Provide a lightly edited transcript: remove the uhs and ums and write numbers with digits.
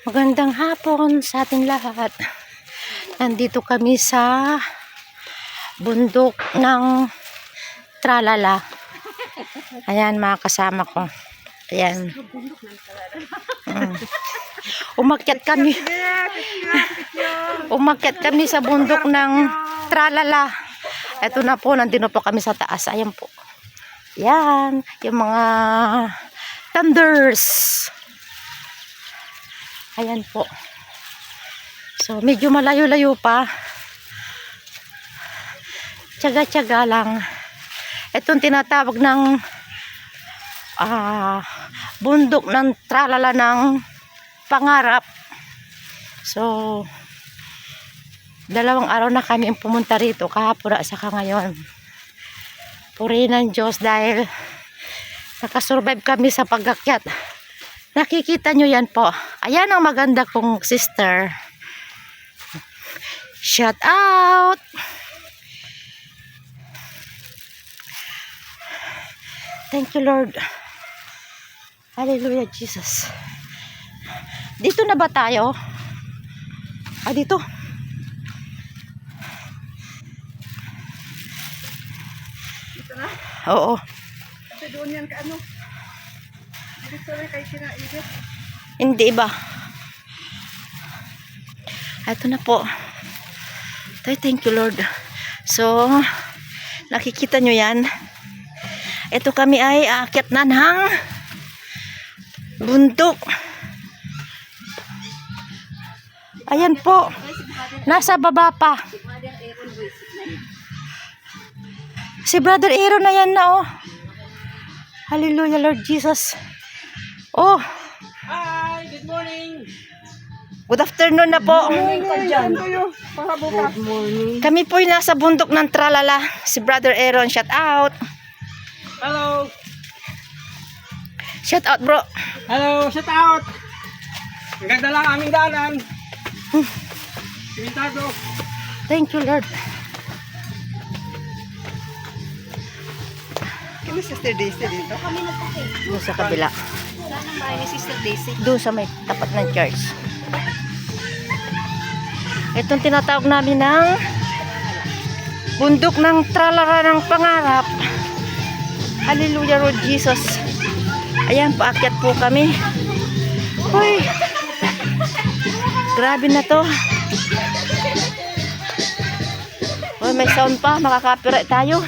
Magandang hapon sa ating lahat. Nandito kami sa bundok ng Tralala. Ayan mga kasama ko. Ayan. Umakyat kami. Umakyat kami sa bundok ng Tralala. Ito na po, nandito po kami sa taas. Ayan po. Ayan. Yung mga thunders. Ayan po. So, medyo malayo-layo pa. Tiyaga-tiyaga lang. Itong tinatawag ng bundok ng Tralala ng Pangarap. So, 2 araw na kami pumunta rito. Kahapon at saka ngayon. Purihin ng Diyos dahil nakasurvive kami sa pagakyat. Nakikita nyo yan po. Ayan ang maganda kong sister. Shout out! Thank you, Lord. Hallelujah, Jesus. Dito na ba tayo? Dito. Dito na? Oo. Kasi doon yan ka ano? Dito na kay Sina Edith. Hindi ba? Ito na po. Thank you, Lord. So, nakikita nyo yan. Ito kami ay aakyat na ng bundok. Ayan po. Nasa baba pa. Si Brother Aaron na yan na oh. Hallelujah, Lord Jesus. Oh. Hi, good morning. Good afternoon na po. Good morning. Kami po yung nasa bundok ng Tralala. Si Brother Aaron, shout out. Hello. Shout out, bro. Hello, shout out. Ang ganda lang aming daanan. Simentado. Thank you, Lord. Kami Sister Daisy dito. Doon sa kabila. Wala nang bahay ni Sister Daisy. Doon sa may tapat ng church. Itong tinatawag namin ng bundok ng Tralala ng Pangarap. Hallelujah, Lord Jesus. Ayan, paakyat po kami. Uy! Grabe na to. Uy, may sound pa. Makaka-copyright tayo.